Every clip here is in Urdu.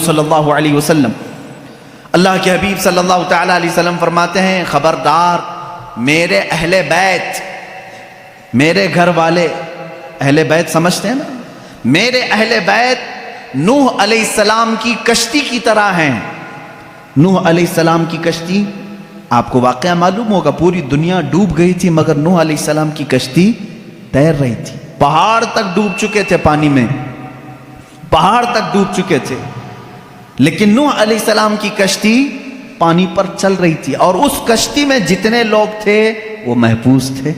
صلی اللہ علیہ وسلم، اللہ کے حبیب صلی اللہ تعالیٰ علیہ وسلم فرماتے ہیں خبردار میرے اہل بیت، میرے گھر والے، اہل بیت سمجھتے ہیں نا، میرے اہل بیت نوح علیہ السلام کی کشتی کی طرح ہیں۔ نوح علیہ السلام کی کشتی، آپ کو واقعہ معلوم ہوگا، پوری دنیا ڈوب گئی تھی مگر نوح علیہ السلام کی کشتی تیر رہی تھی۔ پہاڑ تک ڈوب چکے تھے، پانی میں پہاڑ تک ڈوب چکے تھے، لیکن نوح علیہ السلام کی کشتی پانی پر چل رہی تھی، اور اس کشتی میں جتنے لوگ تھے وہ محفوظ تھے۔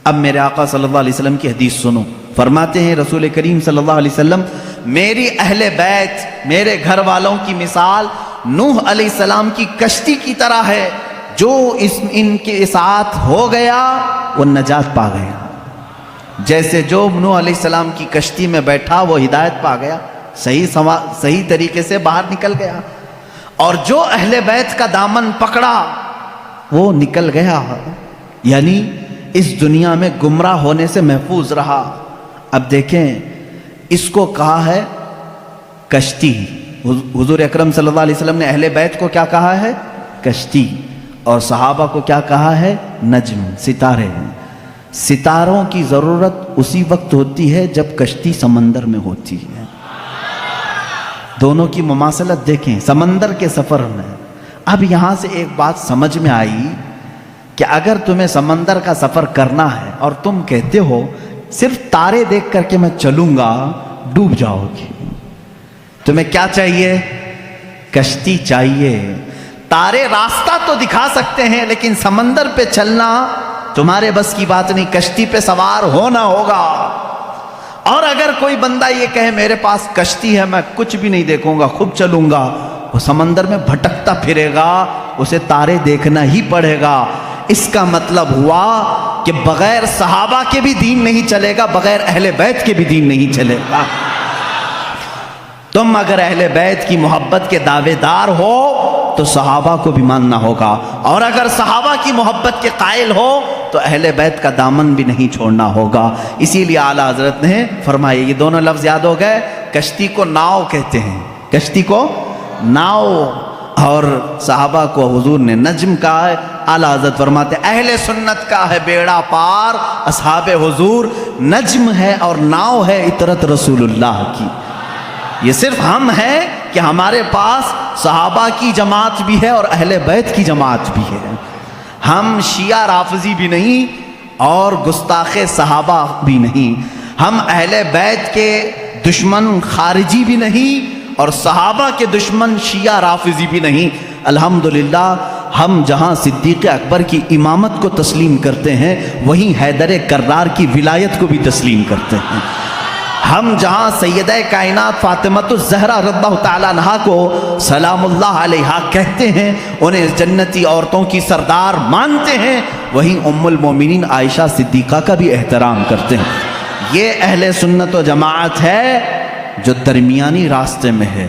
اب میرے آقا صلی اللہ علیہ وسلم کی حدیث سنو، فرماتے ہیں رسول کریم صلی اللہ علیہ وسلم میری اہل بیت، میرے گھر والوں کی مثال نوح علیہ السلام کی کشتی کی طرح ہے، جو ان کے ساتھ ہو گیا وہ نجات پا گیا۔ جیسے جو نوح علیہ السلام کی کشتی میں بیٹھا وہ ہدایت پا گیا، صحیح طریقے سے باہر نکل گیا، اور جو اہل بیت کا دامن پکڑا وہ نکل گیا، یعنی اس دنیا میں گمراہ ہونے سے محفوظ رہا۔ اب دیکھیں اس کو کہا ہے کشتی، حضور اکرم صلی اللہ علیہ وسلم نے اہل بیت کو کیا کہا ہے؟ کشتی، اور صحابہ کو کیا کہا ہے؟ نجم، ستارے۔ ستاروں کی ضرورت اسی وقت ہوتی ہے جب کشتی سمندر میں ہوتی ہے۔ دونوں کی مماثلت دیکھیں سمندر کے سفر میں۔ اب یہاں سے ایک بات سمجھ میں آئی کہ اگر تمہیں سمندر کا سفر کرنا ہے اور تم کہتے ہو صرف تارے دیکھ کر کے میں چلوں گا، ڈوب جاؤ گے۔ تمہیں کیا چاہیے؟ کشتی چاہیے۔ تارے راستہ تو دکھا سکتے ہیں لیکن سمندر پہ چلنا تمہارے بس کی بات نہیں، کشتی پہ سوار ہونا ہوگا۔ اور اگر کوئی بندہ یہ کہے میرے پاس کشتی ہے میں کچھ بھی نہیں دیکھوں گا، خود چلوں گا، وہ سمندر میں بھٹکتا پھرے گا، اسے تارے دیکھنا ہی پڑے گا۔ اس کا مطلب ہوا کہ بغیر صحابہ کے بھی دین نہیں چلے گا، بغیر اہل بیت کے بھی دین نہیں چلے گا۔ تم اگر اہل بیت کی محبت کے دعوے دار ہو تو صحابہ کو بھی ماننا ہوگا، اور اگر صحابہ کی محبت کے قائل ہو تو اہل بیت کا دامن بھی نہیں چھوڑنا ہوگا۔ اسی لیے اعلیٰ حضرت نے فرمایا، یہ دونوں لفظ یاد ہو گئے، کشتی کو ناؤ کہتے ہیں، کشتی کو ناؤ، اور صحابہ کو حضور نے نجم کہا ہے۔ اعلیٰ حضرت فرماتے ہیں اہل سنت کا ہے بیڑا پار، اصحاب حضور نجم ہے اور ناؤ ہے اطرت رسول اللہ کی۔ یہ صرف ہم ہیں کہ ہمارے پاس صحابہ کی جماعت بھی ہے اور اہل بیت کی جماعت بھی ہے۔ ہم شیعہ رافضی بھی نہیں اور گستاخ صحابہ بھی نہیں، ہم اہل بیت کے دشمن خارجی بھی نہیں اور صحابہ کے دشمن شیعہ رافضی بھی نہیں۔ الحمدللہ ہم جہاں صدیق اکبر کی امامت کو تسلیم کرتے ہیں وہیں حیدر کرار کی ولایت کو بھی تسلیم کرتے ہیں۔ ہم جہاں سیدہ کائنات فاطمۃ الزہرا رضی اللہ تعالیٰ عنہا کو سلام اللہ علیہا کہتے ہیں، انہیں جنتی عورتوں کی سردار مانتے ہیں، وہیں ام المومنین عائشہ صدیقہ کا بھی احترام کرتے ہیں۔ یہ اہل سنت و جماعت ہے جو درمیانی راستے میں ہے۔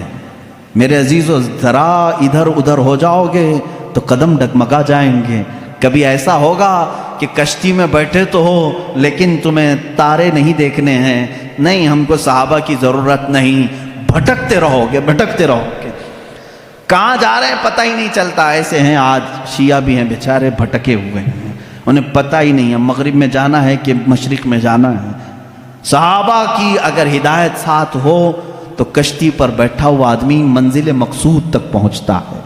میرے عزیزو ذرا ادھر ادھر ہو جاؤ گے تو قدم ڈگمگا جائیں گے۔ کبھی ایسا ہوگا کہ کشتی میں بیٹھے تو ہو لیکن تمہیں تارے نہیں دیکھنے ہیں، نہیں ہم کو صحابہ کی ضرورت نہیں، بھٹکتے رہو گے بھٹکتے رہو گے، کہاں جا رہے ہیں پتہ ہی نہیں چلتا۔ ایسے ہیں آج شیعہ بھی ہیں بیچارے، بھٹکے ہوئے ہیں، انہیں پتہ ہی نہیں ہے مغرب میں جانا ہے کہ مشرق میں جانا ہے۔ صحابہ کی اگر ہدایت ساتھ ہو تو کشتی پر بیٹھا ہوا آدمی منزل مقصود تک پہنچتا ہے۔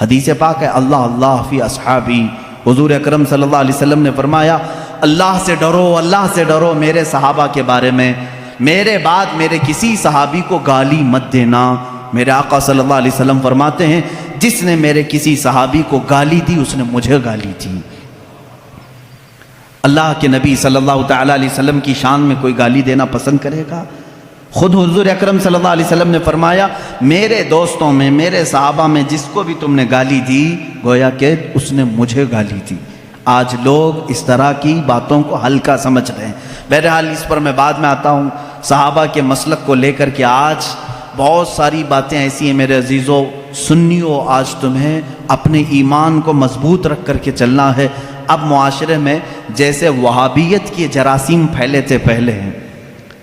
حدیث پاک ہے اللہ اللہ فی اصحابی، حضور اکرم صلی اللہ علیہ وسلم نے فرمایا اللہ سے ڈرو، اللہ سے ڈرو میرے صحابہ کے بارے میں، میرے بعد میرے کسی صحابی کو گالی مت دینا۔ میرے آقا صلی اللہ علیہ وسلم فرماتے ہیں جس نے میرے کسی صحابی کو گالی دی اس نے مجھے گالی دی۔ اللہ کے نبی صلی اللہ تعالیٰ علیہ وسلم کی شان میں کوئی گالی دینا پسند کرے گا؟ خود حضور اکرم صلی اللہ علیہ وسلم نے فرمایا میرے دوستوں میں میرے صحابہ میں جس کو بھی تم نے گالی دی گویا کہ اس نے مجھے گالی دی۔ آج لوگ اس طرح کی باتوں کو ہلکا سمجھ رہے ہیں۔ بہرحال اس پر میں بعد میں آتا ہوں۔ صحابہ کے مسلک کو لے کر کے آج بہت ساری باتیں ایسی ہیں میرے عزیزو، سنیو، آج تمہیں اپنے ایمان کو مضبوط رکھ کر کے چلنا ہے۔ اب معاشرے میں جیسے وہابیت کے جراثیم پھیلے تھے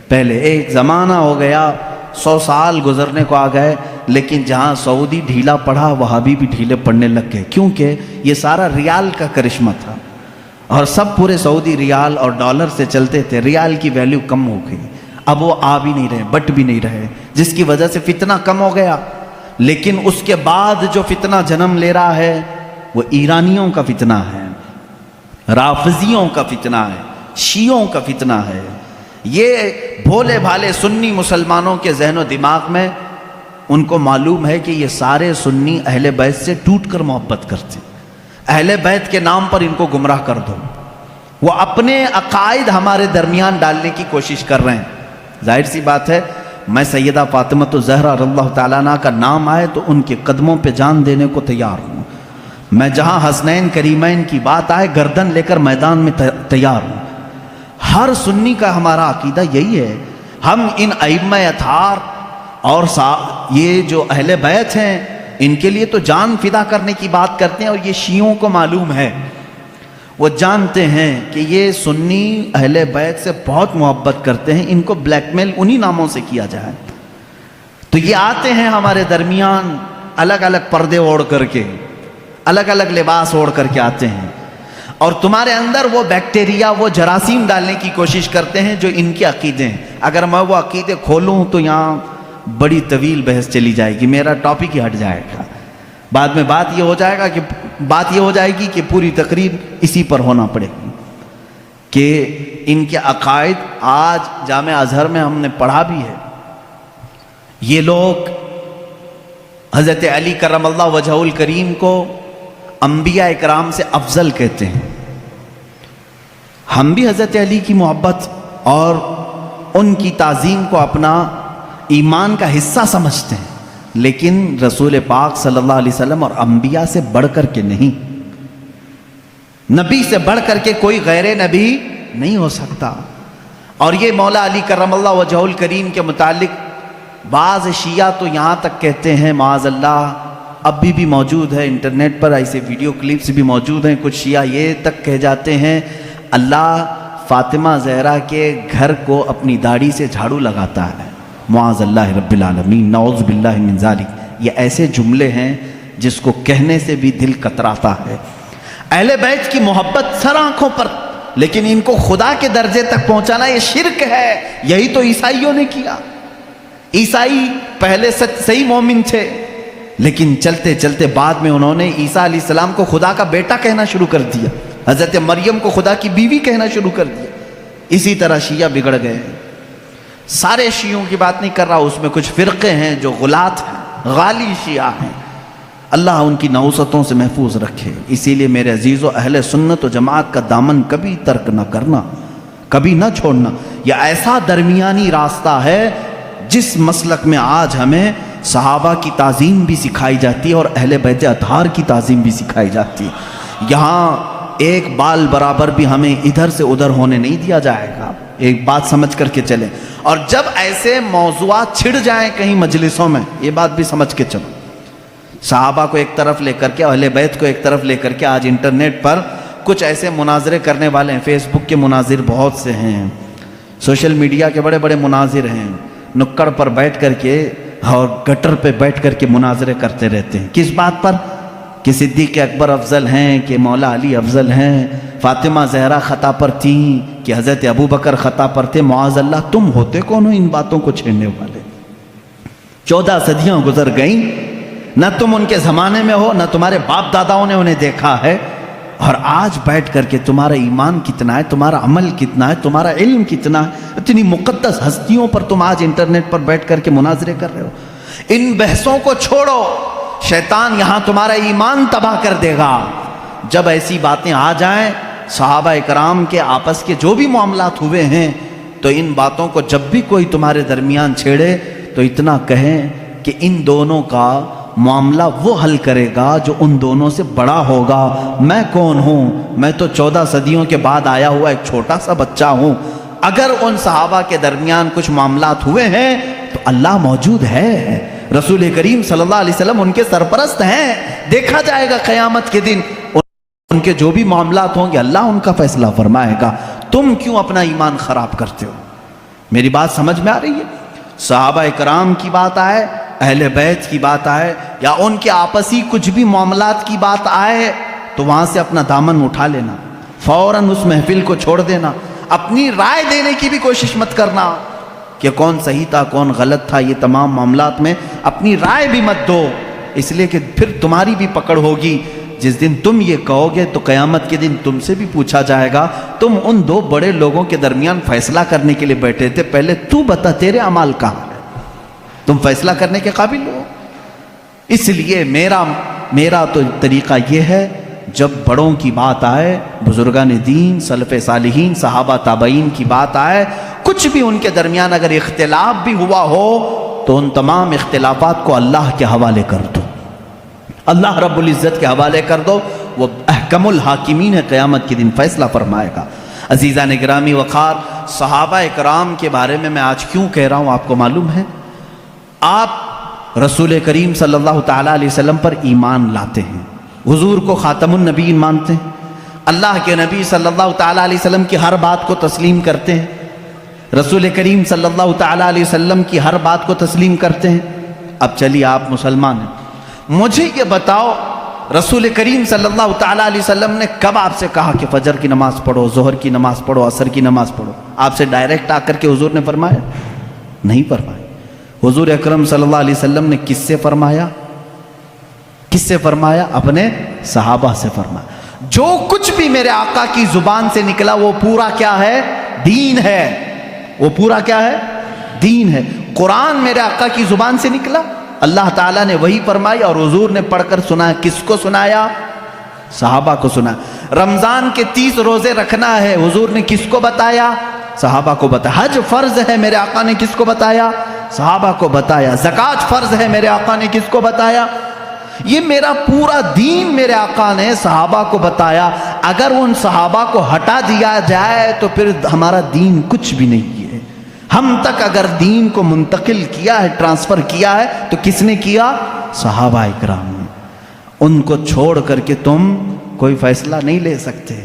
پہلے ایک زمانہ ہو گیا، 100 سال گزرنے کو آ گئے، لیکن جہاں سعودی ڈھیلا پڑا وہابی بھی ڈھیلے پڑنے لگ گئے، کیونکہ یہ سارا ریال کا کرشمہ تھا اور سب پورے سعودی ریال اور ڈالر سے چلتے تھے. ریال کی ویلیو کم ہو گئی، اب وہ آ بھی نہیں رہے، بٹ بھی نہیں رہے، جس کی وجہ سے فتنہ کم ہو گیا. لیکن اس کے بعد جو فتنہ جنم لے رہا ہے وہ ایرانیوں کا فتنہ ہے، رافضیوں کا فتنہ ہے، شیعوں کا فتنہ ہے. یہ بھولے بھالے سنی مسلمانوں کے ذہن و دماغ میں ان کو معلوم ہے کہ یہ سارے سنی اہل بیت سے ٹوٹ کر محبت کرتے ہیں، اہل بیت کے نام پر ان کو گمراہ کر دو. وہ اپنے عقائد ہمارے درمیان ڈالنے کی کوشش کر رہے ہیں. ظاہر سی بات ہے، میں سیدہ فاطمہ الزہرا رضی اللہ تعالیٰ عنہ کا نام آئے تو ان کے قدموں پہ جان دینے کو تیار ہوں. میں جہاں حسنین کریمین کی بات آئے گردن لے کر میدان میں تیار ہوں. ہر سنی کا ہمارا عقیدہ یہی ہے. ہم ان ائمہ اطہار اور یہ جو اہل بیت ہیں ان کے لیے تو جان فدا کرنے کی بات کرتے ہیں، اور یہ شیعوں کو معلوم ہے، وہ جانتے ہیں کہ یہ سنی اہل بیت سے بہت محبت کرتے ہیں، ان کو بلیک میل انہی ناموں سے کیا جائے. تو یہ آتے ہیں ہمارے درمیان الگ الگ پردے اوڑھ کر کے، الگ الگ لباس اوڑھ کر کے آتے ہیں، اور تمہارے اندر وہ بیکٹیریا، وہ جراثیم ڈالنے کی کوشش کرتے ہیں جو ان کے عقیدے ہیں. اگر میں وہ عقیدے کھولوں تو یہاں بڑی طویل بحث چلی جائے گی، میرا ٹاپک ہی ہٹ جائے گا. بعد میں بات یہ ہو جائے گی کہ پوری تقریر اسی پر ہونا پڑے گی کہ ان کے عقائد آج جامع ازہر میں ہم نے پڑھا بھی ہے. یہ لوگ حضرت علی کرم اللہ وجہہ الکریم کو انبیاء اکرام سے افضل کہتے ہیں. ہم بھی حضرت علی کی محبت اور ان کی تعظیم کو اپنا ایمان کا حصہ سمجھتے ہیں، لیکن رسول پاک صلی اللہ علیہ وسلم اور انبیاء سے بڑھ کر کے نہیں. نبی سے بڑھ کر کے کوئی غیر نبی نہیں ہو سکتا. اور یہ مولا علی کرم اللہ وجہہ الکریم کے متعلق بعض شیعہ تو یہاں تک کہتے ہیں، معاذ اللہ اب بھی موجود ہے انٹرنیٹ پر ایسے ویڈیو کلپس بھی موجود ہیں، کچھ شیعہ یہ تک کہہ جاتے ہیں اللہ فاطمہ زہرا کے گھر کو اپنی داڑھی سے جھاڑو لگاتا ہے. معاذ اللہ رب العالمین، نعوذ باللہ من ذالک. یہ ایسے جملے ہیں جس کو کہنے سے بھی دل کتراتا ہے. اہل بیت کی محبت سر آنکھوں پر، لیکن ان کو خدا کے درجے تک پہنچانا یہ شرک ہے. یہی تو عیسائیوں نے کیا. عیسائی پہلے صحیح مومن تھے، لیکن چلتے چلتے بعد میں انہوں نے عیسیٰ علیہ السلام کو خدا کا بیٹا کہنا شروع کر دیا، حضرت مریم کو خدا کی بیوی کہنا شروع کر دیا. اسی طرح شیعہ بگڑ گئے. سارے شیعوں کی بات نہیں کر رہا، اس میں کچھ فرقے ہیں جو غلات ہیں، غالی شیعہ ہیں. اللہ ان کی نحوستوں سے محفوظ رکھے. اسی لیے میرے عزیزو، اہل سنت و جماعت کا دامن کبھی ترک نہ کرنا، کبھی نہ چھوڑنا. یہ ایسا درمیانی راستہ ہے جس مسلک میں آج ہمیں صحابہ کی تعظیم بھی سکھائی جاتی ہے اور اہل بیت اطہار کی تعظیم بھی سکھائی جاتی ہے. یہاں ایک بال برابر بھی ہمیں ادھر سے ادھر ہونے نہیں دیا جائے گا. ایک بات سمجھ کر کے چلیں. اور جب ایسے موضوعات چھڑ جائیں کہیں مجلسوں میں، یہ بات بھی سمجھ کے چلو. صحابہ کو ایک طرف لے کر کے، اہل بیت کو ایک طرف لے کر کے آج انٹرنیٹ پر کچھ ایسے مناظرے کرنے والے ہیں. فیس بک کے مناظر بہت سے ہیں، سوشل میڈیا کے بڑے بڑے مناظر ہیں، نکڑ پر بیٹھ کر کے اور گٹر پہ بیٹھ کر کے مناظرے کرتے رہتے ہیں. کس بات پر؟ کہ صدیق اکبر افضل ہیں، کہ مولا علی افضل ہیں، فاطمہ زہرا خطا پر تھیں، کہ حضرت ابو بکر خطا پر تھے. معاذ اللہ، تم ہوتے کون ہو ان باتوں کو چھیڑنے والے؟ 14 صدیاں گزر گئیں، نہ تم ان کے زمانے میں ہو، نہ تمہارے باپ داداؤں نے انہیں دیکھا ہے، اور آج بیٹھ کر کے تمہارا ایمان کتنا ہے، تمہارا عمل کتنا ہے، تمہارا علم کتنا ہے، اتنی مقدس ہستیوں پر تم آج انٹرنیٹ پر بیٹھ کر کے مناظرے کر رہے ہو. ان بحثوں کو چھوڑو، شیطان یہاں تمہارا ایمان تباہ کر دے گا. جب ایسی باتیں آ جائیں، صحابہ اکرام کے آپس کے جو بھی معاملات ہوئے ہیں، تو ان باتوں کو جب بھی کوئی تمہارے درمیان چھیڑے تو اتنا کہیں کہ ان دونوں کا معاملہ وہ حل کرے گا جو ان دونوں سے بڑا ہوگا. میں کون ہوں؟ میں تو 14 صدیوں کے بعد آیا ہوا ایک چھوٹا سا بچہ ہوں. اگر ان صحابہ کے درمیان کچھ معاملات ہوئے ہیں تو اللہ موجود ہے، رسول کریم صلی اللہ علیہ وسلم ان کے سرپرست ہیں. دیکھا جائے گا قیامت کے دن ان کے جو بھی معاملات ہوں گے اللہ ان کا فیصلہ فرمائے گا. تم کیوں اپنا ایمان خراب کرتے ہو؟ میری بات سمجھ میں آ رہی ہے؟ صحابہ اکرام کی بات آئے اہل بیت کی بات آئے یا ان کے آپسی کچھ بھی معاملات کی بات آئے تو وہاں سے اپنا دامن اٹھا لینا، فوراً اس محفل کو چھوڑ دینا، اپنی رائے دینے کی بھی کوشش مت کرنا کہ کون صحیح تھا کون غلط تھا، یہ تمام معاملات میں اپنی رائے بھی مت دو، اس لیے کہ پھر تمہاری بھی پکڑ ہوگی۔ جس دن تم یہ کہو گے تو قیامت کے دن تم سے بھی پوچھا جائے گا تم ان دو بڑے لوگوں کے درمیان فیصلہ کرنے کے لیے بیٹھے تھے، پہلے تو بتا تیرے اعمال کہاں ہے، تم فیصلہ کرنے کے قابل ہو؟ اس لیے میرا تو طریقہ یہ ہے، جب بڑوں کی بات آئے، بزرگان دین، سلف صالحین، صحابہ تابعین کی بات آئے، کچھ بھی ان کے درمیان اگر اختلاف بھی ہوا ہو تو ان تمام اختلافات کو اللہ کے حوالے کر دو، اللہ رب العزت کے حوالے کر دو، وہ احکم الحاکمین ہے، قیامت کے دن فیصلہ فرمائے گا۔ عزیزان گرامی وقار، صحابہ اکرام کے بارے میں آج کیوں کہہ رہا ہوں آپ کو معلوم ہے؟ آپ رسول کریم صلی اللہ تعالیٰ علیہ وسلم پر ایمان لاتے ہیں، حضور کو خاتم النبیین مانتے ہیں، اللہ کے نبی صلی اللہ تعالیٰ علیہ وسلم کی ہر بات کو تسلیم کرتے ہیں، رسول کریم صلی اللہ تعالیٰ علیہ وسلم کی ہر بات کو تسلیم کرتے ہیں۔ اب چلیے آپ مسلمان ہیں، مجھے یہ بتاؤ رسول کریم صلی اللہ تعالیٰ علیہ وسلم نے کب آپ سے کہا کہ فجر کی نماز پڑھو، ظہر کی نماز پڑھو، عصر کی نماز پڑھو؟ آپ سے ڈائریکٹ آ کر کے حضور نے فرمایا؟ نہیں فرمایا۔ حضور اکرم صلی اللہ علیہ وسلم نے کس سے فرمایا؟ کس سے فرمایا؟ اپنے صحابہ سے فرمایا۔ جو کچھ بھی میرے آقا کی زبان سے نکلا وہ پورا کیا ہے؟ دین ہے۔ وہ پورا کیا ہے؟ دین ہے۔ قرآن میرے آقا کی زبان سے نکلا، اللہ تعالیٰ نے وہی فرمائی اور حضور نے پڑھ کر سنایا۔ کس کو سنایا؟ صحابہ کو سنایا۔ رمضان کے 30 روزے رکھنا ہے، حضور نے کس کو بتایا؟ صحابہ کو بتایا۔ حج فرض ہے، میرے آقا نے کس کو بتایا؟ صحابہ کو بتایا۔ زکوٰۃ فرض ہے، میرے آقا نے کس کو بتایا؟ یہ میرا پورا دین میرے آقا نے صحابہ کو بتایا۔ اگر ان صحابہ کو ہٹا دیا جائے تو پھر ہمارا دین کچھ بھی نہیں ہے۔ ہم تک اگر دین کو منتقل کیا ہے، ٹرانسفر کیا ہے، تو کس نے کیا؟ صحابہ اکرام نے۔ ان کو چھوڑ کر کے تم کوئی فیصلہ نہیں لے سکتے۔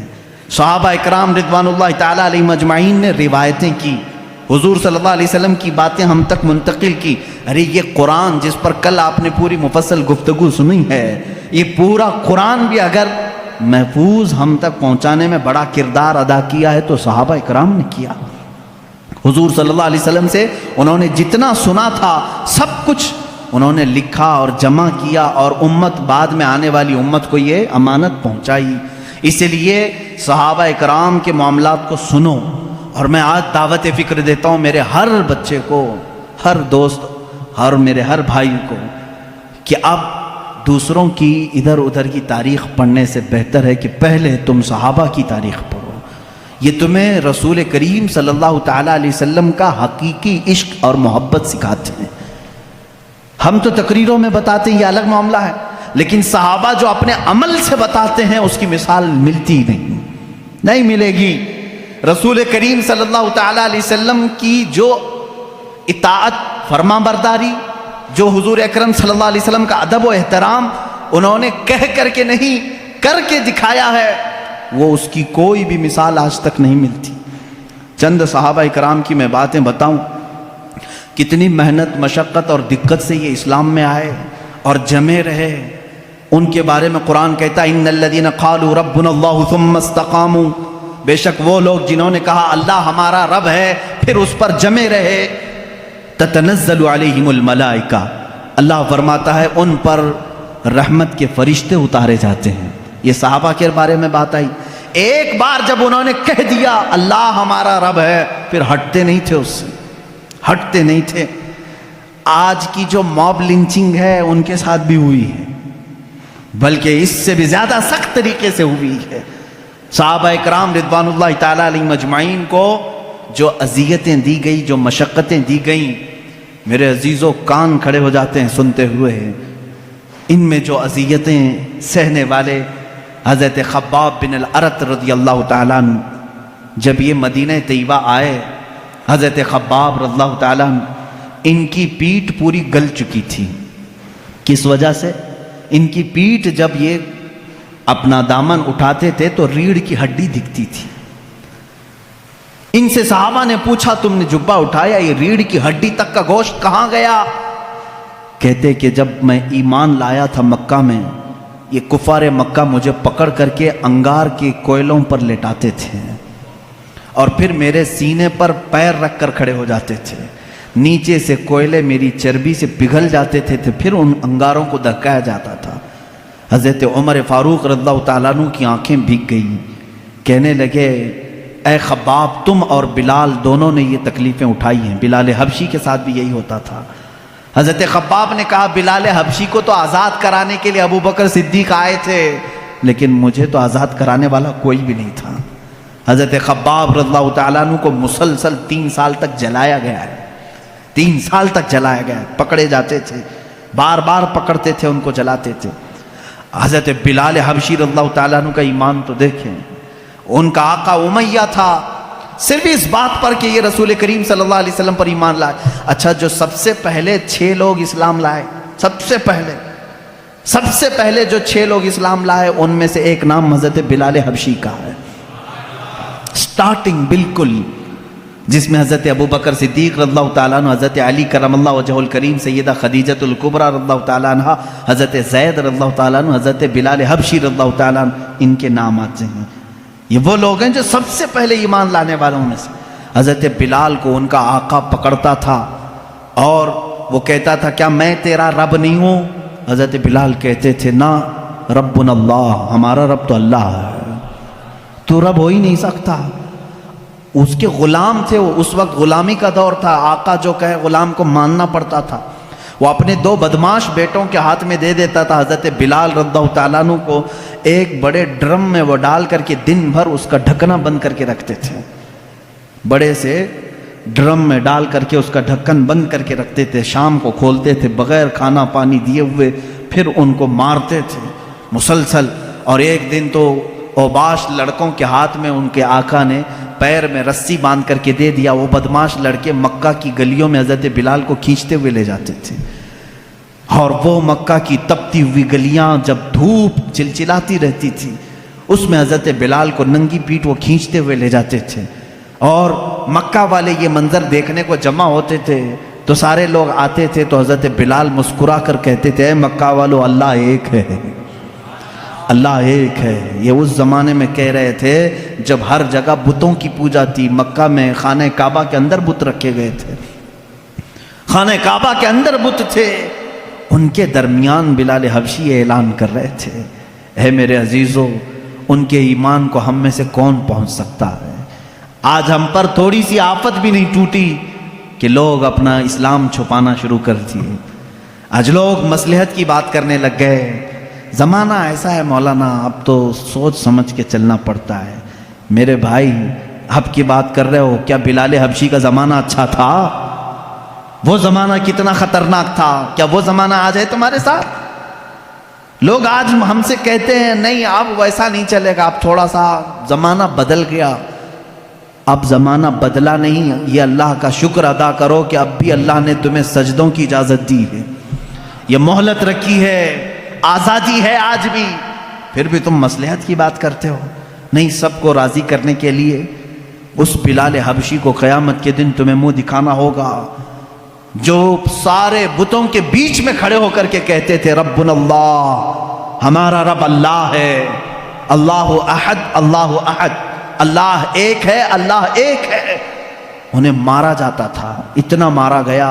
صحابہ اکرام رضوان اللہ تعالیٰ علیہم اجمعین نے روایتیں کی، حضور صلی اللہ علیہ وسلم کی باتیں ہم تک منتقل کی۔ ارے یہ قرآن جس پر کل آپ نے پوری مفصل گفتگو سنی ہے، یہ پورا قرآن بھی اگر محفوظ ہم تک پہنچانے میں بڑا کردار ادا کیا ہے تو صحابہ اکرام نے کیا۔ حضور صلی اللہ علیہ وسلم سے انہوں نے جتنا سنا تھا سب کچھ انہوں نے لکھا اور جمع کیا، اور امت بعد میں آنے والی امت کو یہ امانت پہنچائی۔ اس لیے صحابہ اکرام کے معاملات کو سنو، اور میں آج دعوت فکر دیتا ہوں میرے ہر بچے کو، ہر دوست اور میرے ہر بھائی کو، کہ اب دوسروں کی ادھر ادھر کی تاریخ پڑھنے سے بہتر ہے کہ پہلے تم صحابہ کی تاریخ پڑھو۔ یہ تمہیں رسول کریم صلی اللہ تعالیٰ علیہ وسلم کا حقیقی عشق اور محبت سکھاتے ہیں۔ ہم تو تقریروں میں بتاتے ہیں، یہ الگ معاملہ ہے، لیکن صحابہ جو اپنے عمل سے بتاتے ہیں اس کی مثال ملتی نہیں ملے گی۔ رسول کریم صلی اللہ تعالیٰ علیہ وسلم کی جو اطاعت، فرما برداری، جو حضور اکرم صلی اللہ علیہ وسلم کا ادب و احترام انہوں نے کہہ کر کے نہیں کر کے دکھایا ہے، وہ اس کی کوئی بھی مثال آج تک نہیں ملتی۔ چند صحابہ اکرام کی میں باتیں بتاؤں، کتنی محنت، مشقت اور دقت سے یہ اسلام میں آئے اور جمے رہے۔ ان کے بارے میں قرآن کہتا ہے ان الذین قالوا ربنا اللہ ثم استقاموا، بے شک وہ لوگ جنہوں نے کہا اللہ ہمارا رب ہے پھر اس پر جمے رہے، تتنزل علیہم الملائکہ، اللہ فرماتا ہے ان پر رحمت کے فرشتے اتارے جاتے ہیں۔ یہ صحابہ کے بارے میں بات آئی۔ ایک بار جب انہوں نے کہہ دیا اللہ ہمارا رب ہے پھر ہٹتے نہیں تھے، اس سے ہٹتے نہیں تھے۔ آج کی جو موب لنچنگ ہے ان کے ساتھ بھی ہوئی ہے، بلکہ اس سے بھی زیادہ سخت طریقے سے ہوئی ہے۔ صحابہ اکرام رضوان اللہ تعالیٰ علیہم اجمعین کو جو اذیتیں دی گئی، جو مشقتیں دی گئیں، میرے عزیزوں کان کھڑے ہو جاتے ہیں سنتے ہوئے۔ ان میں جو اذیتیں سہنے والے حضرت خباب بن الارت رضی اللہ تعالیٰ عنہ، جب یہ مدینہ طیبہ آئے، حضرت خباب رضی اللہ تعالیٰ عنہ، ان کی پیٹھ پوری گل چکی تھی۔ کس وجہ سے؟ ان کی پیٹھ جب یہ اپنا دامن اٹھاتے تھے تو ریڑھ کی ہڈی دکھتی تھی۔ ان سے صحابہ نے پوچھا تم نے جبہ اٹھایا، یہ ریڑھ کی ہڈی تک کا گوشت کہاں گیا؟ کہتے کہ جب میں ایمان لایا تھا مکہ میں، یہ کفار مکہ مجھے پکڑ کر کے انگار کے کوئلوں پر لٹاتے تھے اور پھر میرے سینے پر پیر رکھ کر کھڑے ہو جاتے تھے، نیچے سے کوئلے میری چربی سے پگھل جاتے تھے، پھر ان انگاروں کو دھکایا جاتا تھا۔ حضرت عمر فاروق رضی اللہ تعالیٰ عنہ کی آنکھیں بھیگ گئیں، کہنے لگے اے خباب، تم اور بلال دونوں نے یہ تکلیفیں اٹھائی ہیں۔ بلال حبشی کے ساتھ بھی یہی ہوتا تھا۔ حضرت خباب نے کہا بلال حبشی کو تو آزاد کرانے کے لیے ابو بکر صدیق آئے تھے، لیکن مجھے تو آزاد کرانے والا کوئی بھی نہیں تھا۔ حضرت خباب رضی اللہ تعالیٰ عنہ کو مسلسل 3 سال تک جلایا گیا ہے، 3 سال تک جلایا گیا ہے، پکڑے جاتے تھے، بار بار پکڑتے تھے، ان کو جلاتے تھے۔ حضرت بلال حبشی رضی اللہ تعالیٰ عنہ کا ایمان تو دیکھیں، ان کا آقا امیہ تھا، صرف اس بات پر کہ یہ رسول کریم صلی اللہ علیہ وسلم پر ایمان لائے۔ اچھا، جو سب سے پہلے 6 لوگ اسلام لائے، سب سے پہلے جو 6 لوگ اسلام لائے، ان میں سے ایک نام حضرت بلال حبشی کا ہے۔ سٹارٹنگ بالکل، جس میں حضرت ابو بکر صدیق رضی اللہ تعالیٰ عنہ، حضرت علی کرم اللہ وجہہ الکریم، سیدہ خدیجۃ الکبریٰ رضی اللہ تعالیٰ عنہ، حضرت زید رضی اللہ تعالیٰ عنہ، حضرت بلال حبشی رضی اللہ تعالیٰ عنہ، ان کے نام آتے ہیں۔ یہ وہ لوگ ہیں جو سب سے پہلے ایمان لانے والوں میں سے۔ حضرت بلال کو ان کا آقا پکڑتا تھا اور وہ کہتا تھا کیا میں تیرا رب نہیں ہوں؟ حضرت بلال کہتے تھے نا، ربنا اللہ، ہمارا رب تو اللہ ہے، تو رب ہو ہی نہیں سکتا۔ اس کے غلام تھے وہ، اس وقت غلامی کا دور تھا، آقا جو کہے غلام کو ماننا پڑتا تھا۔ وہ اپنے 2 بدماش بیٹوں کے ہاتھ میں دے دیتا تھا۔ حضرت بلال رضی اللہ تعالیٰ عنہ کو ایک بڑے ڈرم میں وہ ڈال کر کے دن بھر اس کا ڈھکنا بند کر کے رکھتے تھے، بڑے سے ڈرم میں ڈال کر کے اس کا ڈھکن بند کر کے رکھتے تھے، شام کو کھولتے تھے بغیر کھانا پانی دیے ہوئے، پھر ان کو مارتے تھے مسلسل۔ اور ایک دن تو اوباش لڑکوں کے ہاتھ میں ان کے آقا نے پیر میں رسی باندھ کر کے دے دیا، وہ بدماش لڑکے مکہ کی گلیوں میں حضرت بلال کو کھینچتے ہوئے لے جاتے تھے، اور وہ مکہ کی تپتی ہوئی گلیاں جب دھوپ چلچلاتی رہتی تھی، اس میں حضرت بلال کو ننگی پیٹ وہ کھینچتے ہوئے لے جاتے تھے۔ اور مکہ والے یہ منظر دیکھنے کو جمع ہوتے تھے تو سارے لوگ آتے تھے تو حضرت بلال مسکرا کر کہتے تھے اے مکہ والو، اللہ ایک ہے، اللہ ایک ہے۔ یہ اس زمانے میں کہہ رہے تھے جب ہر جگہ بتوں کی پوجا تھی۔ مکہ میں خانہ کعبہ کے اندر بت رکھے گئے تھے، خانہ کعبہ کے اندر بت تھے، ان کے درمیان بلال حبشی اعلان کر رہے تھے اے میرے عزیزو، ان کے ایمان کو ہم میں سے کون پہنچ سکتا ہے؟ آج ہم پر تھوڑی سی آفت بھی نہیں ٹوٹی کہ لوگ اپنا اسلام چھپانا شروع کر دیے۔ آج لوگ مصلحت کی بات کرنے لگ گئے۔ زمانہ ایسا ہے مولانا، اب تو سوچ سمجھ کے چلنا پڑتا ہے۔ میرے بھائی، اب کی بات کر رہے ہو، کیا بلال حبشی کا زمانہ اچھا تھا؟ وہ زمانہ کتنا خطرناک تھا، کیا وہ زمانہ آج ہے تمہارے ساتھ؟ لوگ آج ہم سے کہتے ہیں نہیں اب ویسا نہیں چلے گا، اب تھوڑا سا زمانہ بدل گیا۔ اب زمانہ بدلا نہیں، یہ اللہ کا شکر ادا کرو کہ اب بھی اللہ نے تمہیں سجدوں کی اجازت دی ہے، یہ مہلت رکھی ہے، آزادی ہے آج بھی، پھر بھی تم مصلحت کی بات کرتے ہو۔ نہیں، سب کو راضی کرنے کے لیے اس بلال حبشی کو قیامت کے دن تمہیں منہ دکھانا ہوگا جو سارے بتوں کے بیچ میں کھڑے ہو کر کے کہتے تھے ربنا اللہ، ہمارا رب اللہ ہے، اللہ احد، اللہ احد، اللہ ایک ہے، اللہ ایک ہے۔ انہیں مارا جاتا تھا، اتنا مارا گیا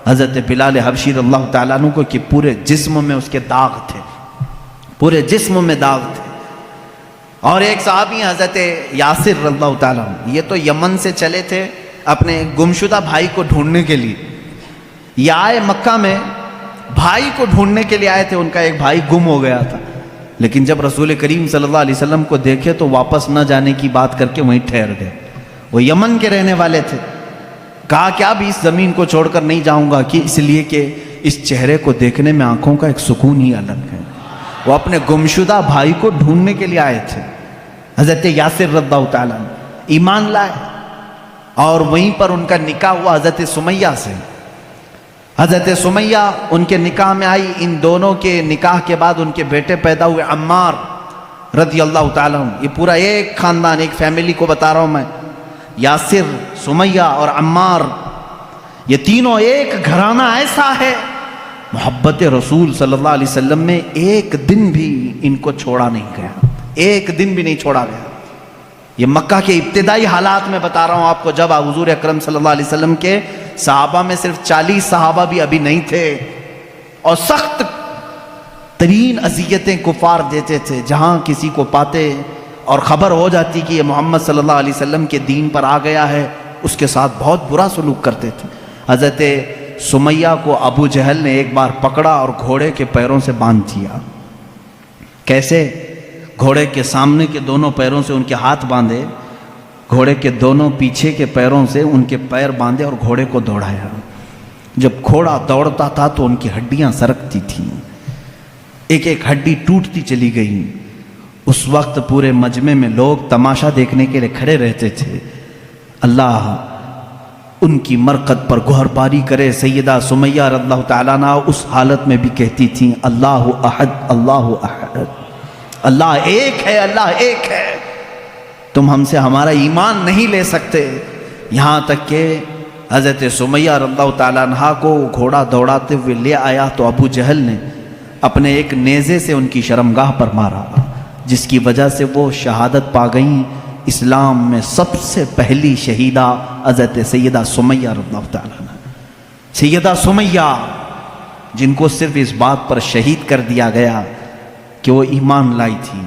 حضرت بلال حبشی رضی اللہ تعالیٰ عنہ کو کہ پورے جسم میں اس کے داغ تھے، پورے جسم میں داغ تھے۔ اور ایک صحابی حضرت یاسر رضی اللہ تعالیٰ عنہ، یہ تو یمن سے چلے تھے اپنے گمشدہ بھائی کو ڈھونڈنے کے لیے، یہ آئے مکہ میں بھائی کو ڈھونڈنے کے لیے آئے تھے، ان کا ایک بھائی گم ہو گیا تھا، لیکن جب رسول کریم صلی اللہ علیہ وسلم کو دیکھے تو واپس نہ جانے کی بات کر کے وہیں ٹھہر گئے۔ وہ یمن کے رہنے والے تھے، کہا کہ اب اس زمین کو چھوڑ کر نہیں جاؤں گا، کہ اس لیے کہ اس چہرے کو دیکھنے میں آنکھوں کا ایک سکون ہی الگ ہے۔ وہ اپنے گمشدہ بھائی کو ڈھونڈنے کے لیے آئے تھے۔ حضرت یاسر رضی اللہ تعالیٰ ایمان لائے اور وہیں پر ان کا نکاح ہوا حضرت سمیہ سے۔ حضرت سمیہ ان کے نکاح میں آئی، ان دونوں کے نکاح کے بعد ان کے بیٹے پیدا ہوئے عمار رضی اللہ تعالیٰ عنہ۔ یہ پورا ایک خاندان، ایک فیملی کو بتا رہا ہوں میں، یاسر، سمیہ اور عمار، یہ تینوں ایک گھرانہ ایسا ہے محبت رسول صلی اللہ علیہ وسلم میں ایک دن بھی ان کو چھوڑا نہیں گیا، ایک دن بھی نہیں چھوڑا گیا۔ یہ مکہ کے ابتدائی حالات میں بتا رہا ہوں آپ کو، جب حضور اکرم صلی اللہ علیہ وسلم کے صحابہ میں صرف 40 صحابہ بھی ابھی نہیں تھے، اور سخت ترین اذیتیں کفار دیتے تھے، جہاں کسی کو پاتے اور خبر ہو جاتی کہ یہ محمد صلی اللہ علیہ وسلم کے دین پر آ گیا ہے، اس کے ساتھ بہت برا سلوک کرتے تھے۔ حضرت سمیہ کو ابو جہل نے ایک بار پکڑا اور گھوڑے کے پیروں سے باندھ دیا۔ کیسے؟ گھوڑے کے سامنے کے دونوں پیروں سے ان کے ہاتھ باندھے، گھوڑے کے دونوں پیچھے کے پیروں سے ان کے پیر باندھے اور گھوڑے کو دوڑایا۔ جب گھوڑا دوڑتا تھا تو ان کی ہڈیاں سرکتی تھیں، ایک ایک ہڈی ٹوٹتی چلی گئی۔ اس وقت پورے مجمع میں لوگ تماشا دیکھنے کے لیے کھڑے رہتے تھے۔ اللہ ان کی مرقد پر گہر باری کرے۔ سیدہ سمیہ رضی اللہ تعالیٰ عنہ اس حالت میں بھی کہتی تھیں، اللہ احد، اللہ احد، اللہ ایک ہے، اللہ ایک ہے، تم ہم سے ہمارا ایمان نہیں لے سکتے۔ یہاں تک کہ حضرت سمیہ رضی اللہ تعالیٰ عنہ کو گھوڑا دوڑاتے ہوئے لے آیا تو ابو جہل نے اپنے ایک نیزے سے ان کی شرمگاہ پر مارا، جس کی وجہ سے وہ شہادت پا گئیں۔ اسلام میں سب سے پہلی شہیدہ حضرت سیدہ سمیہ رضی اللہ تعالیٰ عنہ، سیدہ سمیہ، جن کو صرف اس بات پر شہید کر دیا گیا کہ وہ ایمان لائی تھی۔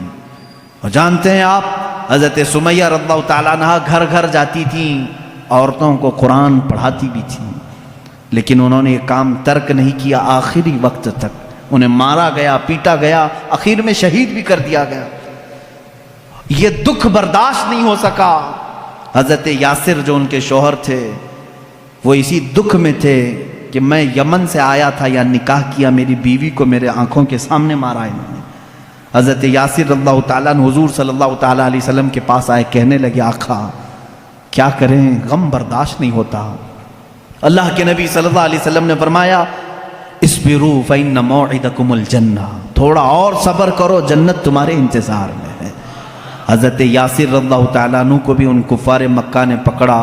اور جانتے ہیں آپ، حضرت سمیہ رضی اللہ تعالیٰ عنہ گھر گھر جاتی تھیں، عورتوں کو قرآن پڑھاتی بھی تھیں، لیکن انہوں نے یہ کام ترک نہیں کیا۔ آخری وقت تک انہیں مارا گیا، پیٹا گیا، آخر میں شہید بھی کر دیا گیا۔ یہ دکھ برداشت نہیں ہو سکا۔ حضرت یاسر جو ان کے شوہر تھے، وہ اسی دکھ میں تھے کہ میں یمن سے آیا تھا یا نکاح کیا، میری بیوی کو میرے آنکھوں کے سامنے مارا انہوں نے۔ حضرت یاسر رضی اللہ تعالیٰ عنہ حضور صلی اللہ تعالیٰ علیہ وسلم کے پاس آئے، کہنے لگے آقا کیا کریں، غم برداشت نہیں ہوتا۔ اللہ کے نبی صلی اللہ علیہ وسلم نے فرمایا، اصبروا فإن موعدکم الجنہ، تھوڑا اور صبر کرو، جنت تمہارے انتظار میں ہے۔ حضرت یاسر رضی اللہ تعالیٰ عنہ کو بھی ان کفار مکہ نے پکڑا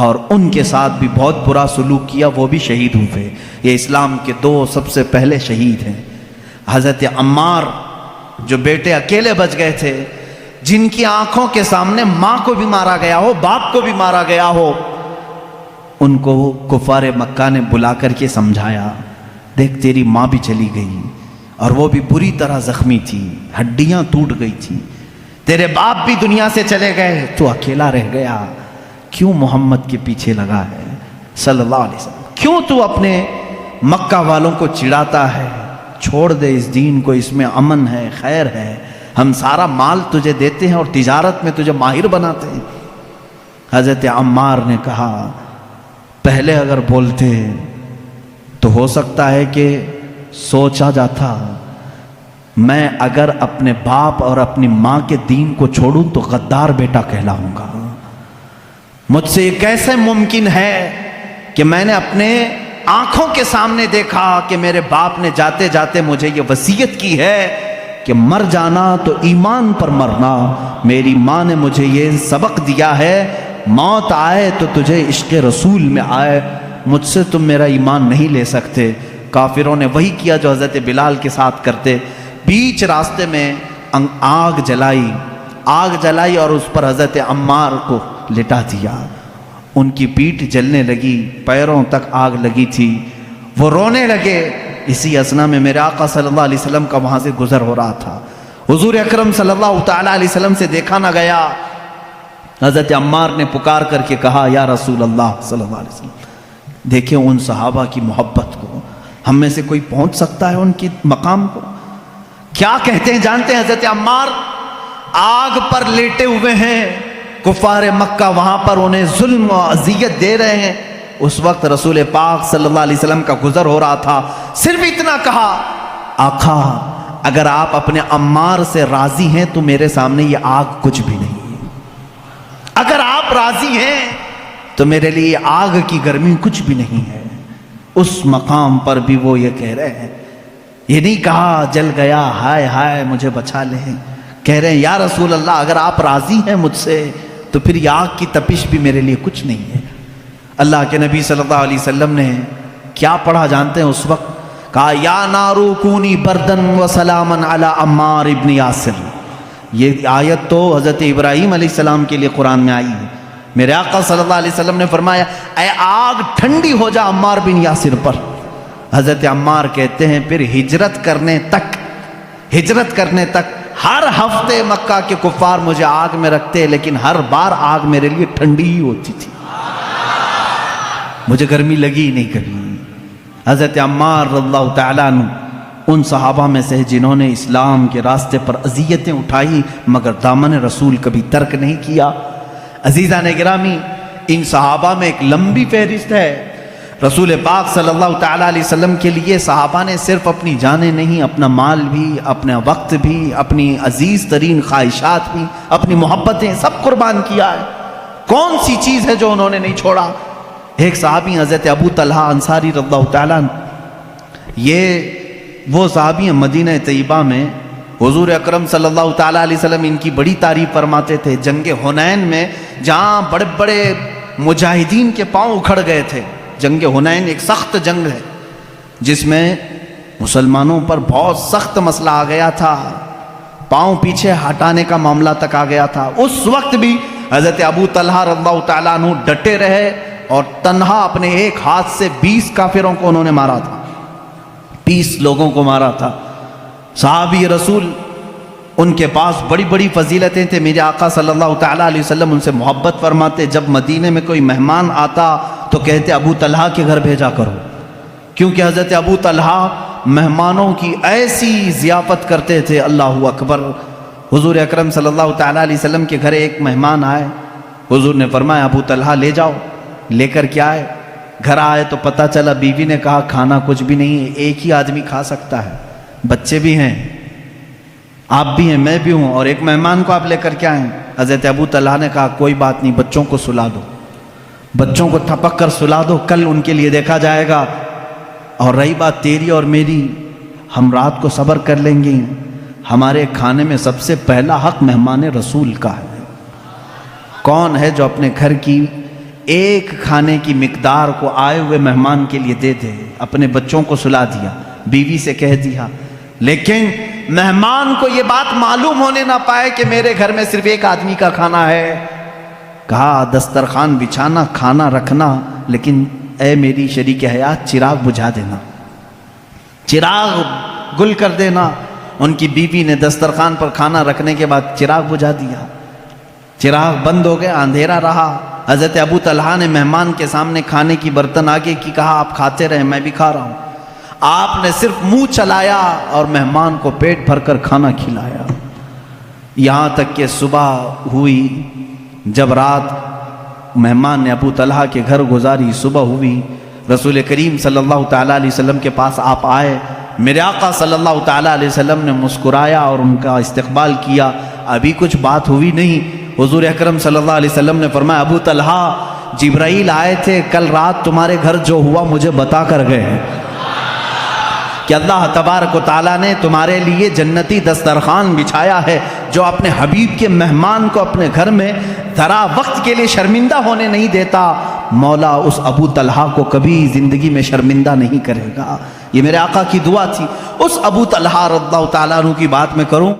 اور ان کے ساتھ بھی بہت برا سلوک کیا، وہ بھی شہید ہوئے۔ یہ اسلام کے دو سب سے پہلے شہید ہیں۔ حضرت عمار جو بیٹے اکیلے بچ گئے تھے، جن کی آنکھوں کے سامنے ماں کو بھی مارا گیا ہو، باپ کو بھی مارا گیا ہو، ان کو کفار مکہ نے بلا کر کے سمجھایا، دیکھ تیری ماں بھی چلی گئی اور وہ بھی بری طرح زخمی تھی، ہڈیاں ٹوٹ گئی تھی، تیرے باپ بھی دنیا سے چلے گئے، تو اکیلا رہ گیا، کیوں محمد کے پیچھے لگا ہے صلی اللہ علیہ وسلم؟ کیوں تو اپنے مکہ والوں کو چڑھاتا ہے؟ چھوڑ دے اس دین کو، اس میں امن ہے، خیر ہے، ہم سارا مال تجھے دیتے ہیں اور تجارت میں تجھے ماہر بناتے ہیں۔ حضرت عمار نے کہا پہلے اگر بولتے تو ہو سکتا ہے کہ سوچا جاتا، میں اگر اپنے باپ اور اپنی ماں کے دین کو چھوڑوں تو غدار بیٹا کہلاؤں گا۔ مجھ سے یہ کیسے ممکن ہے کہ میں نے اپنے آنکھوں کے سامنے دیکھا کہ میرے باپ نے جاتے جاتے مجھے یہ وصیت کی ہے کہ مر جانا تو ایمان پر مرنا، میری ماں نے مجھے یہ سبق دیا ہے، موت آئے تو تجھے عشق رسول میں آئے، مجھ سے تم میرا ایمان نہیں لے سکتے۔ کافروں نے وہی کیا جو حضرت بلال کے ساتھ کرتے، بیچ راستے میں آگ جلائی اور اس پر حضرت عمار کو لٹا دیا، ان کی پیٹھ جلنے لگی، پیروں تک آگ لگی تھی، وہ رونے لگے۔ اسی اثنا میں میرے آقا صلی اللہ علیہ وسلم کا وہاں سے گزر ہو رہا تھا، حضور اکرم صلی اللہ تعالیٰ علیہ وسلم سے دیکھا نہ گیا۔ حضرت عمار نے پکار کر کے کہا یا رسول اللہ صلی اللہ علیہ وسلم، دیکھیں ان صحابہ کی محبت کو، ہم میں سے کوئی پہنچ سکتا ہے ان کی مقام کو؟ کیا کہتے ہیں جانتے ہیں حضرت عمار؟ آگ پر لیٹے ہوئے ہیں، کفار مکہ وہاں پر انہیں ظلم و اذیت دے رہے ہیں، اس وقت رسول پاک صلی اللہ علیہ وسلم کا گزر ہو رہا تھا، صرف اتنا کہا آقا اگر آپ اپنے عمار سے راضی ہیں تو میرے سامنے یہ آگ کچھ بھی نہیں ہے، اگر آپ راضی ہیں تو میرے لیے آگ کی گرمی کچھ بھی نہیں ہے۔ اس مقام پر بھی وہ یہ کہہ رہے ہیں، یہ نہیں کہا جل گیا ہائے ہائے مجھے بچا لیں، کہہ رہے ہیں یا رسول اللہ اگر آپ راضی ہیں مجھ سے تو پھر یہ آگ کی تپش بھی میرے لیے کچھ نہیں ہے۔ اللہ کے نبی صلی اللہ علیہ وسلم نے کیا پڑھا جانتے ہیں اس وقت؟ کہا یا نارو کونی بردن و سلامن علی عمار ابن یاسر. یہ آیت تو حضرت ابراہیم علیہ السلام کے لیے قرآن میں آئی ہے. میرے آقا صلی اللہ علیہ وسلم نے فرمایا اے آگ ٹھنڈی ہو جا عمار بن یاسر پر. حضرت عمار کہتے ہیں پھر ہجرت کرنے تک ہر ہفتے مکہ کے کفار مجھے آگ میں رکھتے، لیکن ہر بار آگ میرے لیے ٹھنڈی ہی ہوتی تھی، مجھے گرمی لگی نہیں کبھی. حضرت عمار رضی اللہ تعالیٰ عنہ ان صحابہ میں سے جنہوں نے اسلام کے راستے پر اذیتیں اٹھائی مگر دامن رسول کبھی ترک نہیں کیا. عزیزان گرامی، ان صحابہ میں ایک لمبی فہرست ہے. رسول پاک صلی اللہ تعالیٰ علیہ وسلم کے لیے صحابہ نے صرف اپنی جانیں نہیں، اپنا مال بھی، اپنا وقت بھی، اپنی عزیز ترین خواہشات بھی، اپنی محبتیں سب قربان کیا ہے. کون سی چیز ہے جو انہوں نے نہیں چھوڑا؟ ایک صحابی حضرت ابو طلحہ انصاری رضی اللہ تعالیٰ عنہ، یہ وہ صحابی ہیں مدینہ طیبہ میں حضور اکرم صلی اللہ تعالیٰ علیہ وسلم ان کی بڑی تعریف فرماتے تھے. جنگ حنین میں جہاں بڑے بڑے مجاہدین کے پاؤں اکھڑ گئے تھے، جنگ حنین ایک سخت جنگ ہے جس میں مسلمانوں پر بہت سخت مسئلہ آ گیا تھا، پاؤں پیچھے ہٹانے کا معاملہ تک آ گیا تھا. اس وقت بھی حضرت ابو طلحہ رضی اللہ تعالیٰ عنہ ڈٹے رہے اور تنہا اپنے ایک ہاتھ سے 20 کافروں کو انہوں نے مارا تھا، 20 لوگوں کو مارا تھا. صحابی رسول ان کے پاس بڑی بڑی فضیلتیں تھے. میرے آقا صلی اللہ تعالیٰ علیہ وسلم ان سے محبت فرماتے. جب مدینے میں کوئی مہمان آتا تو کہتے ابو طلحہ کے گھر بھیجا کرو، کیونکہ حضرت ابو طلحہ مہمانوں کی ایسی ضیافت کرتے تھے. اللہ اکبر. حضور اکرم صلی اللہ تعالیٰ علیہ وسلم کے گھر ایک مہمان آئے، حضور نے فرمایا ابو طلحہ لے جاؤ. لے کر کے آئے، گھر آئے تو پتہ چلا بیوی نے کہا کھانا کچھ بھی نہیں ہے، ایک ہی آدمی کھا سکتا ہے، بچے بھی ہیں، آپ بھی ہیں، میں بھی ہوں، اور ایک مہمان کو آپ لے کر کے آئیں. حضرت ابو طلحہ نے کہا کوئی بات نہیں، بچوں کو سلا دو، بچوں کو تھپک کر سلا دو، کل ان کے لیے دیکھا جائے گا. اور رہی بات تیری اور میری، ہم رات کو صبر کر لیں گے. ہمارے کھانے میں سب سے پہلا حق مہمان رسول کا ہے. کون ہے جو اپنے گھر کی ایک کھانے کی مقدار کو آئے ہوئے مہمان کے لیے دے دے؟ اپنے بچوں کو سلا دیا، بیوی سے کہہ دیا، لیکن مہمان کو یہ بات معلوم ہونے نہ پائے کہ میرے گھر میں صرف ایک آدمی کا کھانا ہے. کہا دسترخوان بچھانا، کھانا رکھنا، لیکن اے میری شریک حیات چراغ بجھا دینا، چراغ گل کر دینا. ان کی بیوی نے دسترخوان پر کھانا رکھنے کے بعد چراغ بجھا دیا، چراغ بند ہو گیا، اندھیرا رہا. حضرت ابو طلحہ نے مہمان کے سامنے کھانے کی برتن آگے کی، کہا آپ کھاتے رہیں، میں بھی کھا رہا ہوں. آپ نے صرف منہ چلایا اور مہمان کو پیٹ بھر کر کھانا کھلایا. یہاں تک کہ صبح ہوئی. جب رات مہمان نے ابو طلحہ کے گھر گزاری، صبح ہوئی، رسول کریم صلی اللہ تعالیٰ علیہ وسلم کے پاس آپ آئے. میرے آقا صلی اللہ تعالیٰ علیہ وسلم نے مسکرایا اور ان کا استقبال کیا. ابھی کچھ بات ہوئی نہیں. حضور اکرم صلی اللہ علیہ وسلم نے فرمایا ابو طلحہ جبرائیل آئے تھے کل رات تمہارے گھر، جو ہوا مجھے بتا کر گئے ہیں کہ اللہ تبارک و تعالیٰ نے تمہارے لیے جنتی دسترخوان بچھایا ہے جو اپنے حبیب کے مہمان کو اپنے گھر میں ذرا وقت کے لیے شرمندہ ہونے نہیں دیتا. مولا اس ابو طلحہ کو کبھی زندگی میں شرمندہ نہیں کرے گا. یہ میرے آقا کی دعا تھی. اس ابو طلحہ رضی اللہ تعالیٰ عنہ کی بات میں کروں.